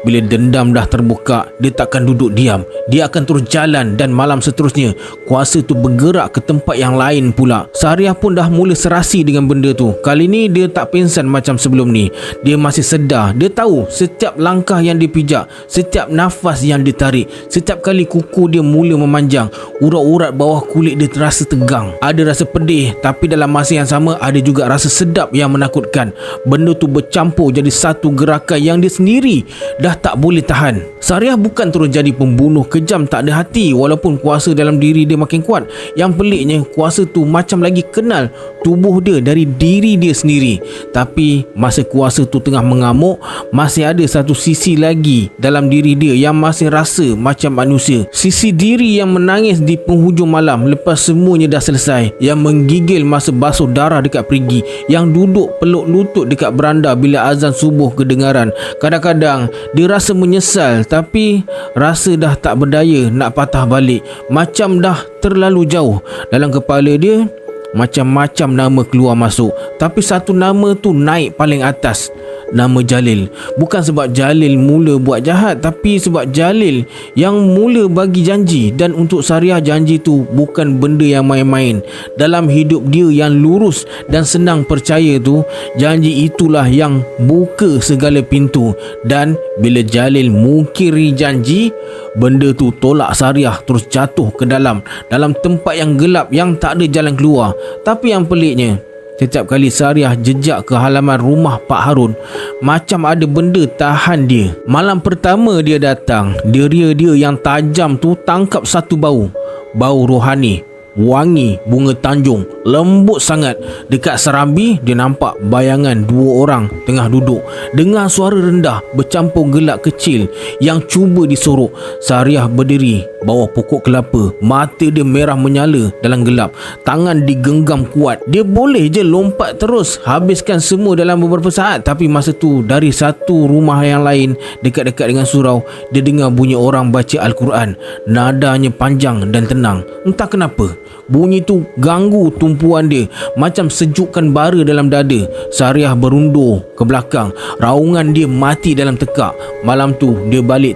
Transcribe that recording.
Bila dendam dah terbuka, dia takkan duduk diam. Dia akan terus jalan dan malam seterusnya kuasa tu bergerak ke tempat yang lain pula. Sariah pun dah mula serasi dengan benda tu. Kali ni dia tak pingsan macam sebelum ni. Dia masih sedar. Dia tahu setiap langkah yang dia pijak, setiap nafas yang dia tarik, setiap kali kuku dia mula memanjang, urat-urat bawah kulit dia terasa tegang. Ada rasa pedih, tapi dalam masa yang sama ada juga rasa sedap yang menakutkan. Benda tu bercampur jadi satu gerakan yang dia sendiri dah tak boleh tahan. Sariah bukan terus jadi pembunuh kejam tak ada hati walaupun kuasa dalam diri dia makin kuat. Yang peliknya, kuasa tu macam lagi kenal tubuh dia dari diri dia sendiri. Tapi masa kuasa tu tengah mengamuk, masih ada satu sisi lagi dalam diri dia yang masih rasa macam manusia. Sisi diri yang menangis di penghujung malam lepas semuanya dah selesai, yang menggigil masa basuh darah dekat perigi, yang duduk peluk lutut dekat beranda bila azan subuh kedengaran. Kadang-kadang dia rasa menyesal, tapi rasa dah tak berdaya nak patah balik. Macam dah terlalu jauh. Dalam kepala dia macam-macam nama keluar masuk, tapi satu nama tu naik paling atas. Nama Jalil. Bukan sebab Jalil mula buat jahat, tapi sebab Jalil yang mula bagi janji. Dan untuk Sariah, janji tu bukan benda yang main-main. Dalam hidup dia yang lurus dan senang percaya tu, janji itulah yang buka segala pintu. Dan bila Jalil mungkiri janji, benda tu tolak Sariah terus jatuh ke dalam tempat yang gelap yang tak ada jalan keluar. Tapi yang peliknya, setiap kali Sariah jejak ke halaman rumah Pak Harun, macam ada benda tahan dia. Malam pertama dia datang, deria dia yang tajam tu tangkap satu bau rohani, wangi bunga tanjung, lembut sangat. Dekat serambi dia nampak bayangan dua orang tengah duduk. Dengar suara rendah bercampur gelak kecil yang cuba disorok. Sariah berdiri bawah pokok kelapa, mata dia merah menyala dalam gelap, tangan digenggam kuat. Dia boleh je lompat terus habiskan semua dalam beberapa saat. Tapi masa tu dari satu rumah yang lain dekat-dekat dengan surau, dia dengar bunyi orang baca Al-Quran. Nadanya panjang dan tenang. Entah kenapa bunyi tu ganggu tumpuan dia, macam sejukkan bara dalam dada. Sariah berundur ke belakang, raungan dia mati dalam tekak. Malam tu dia balik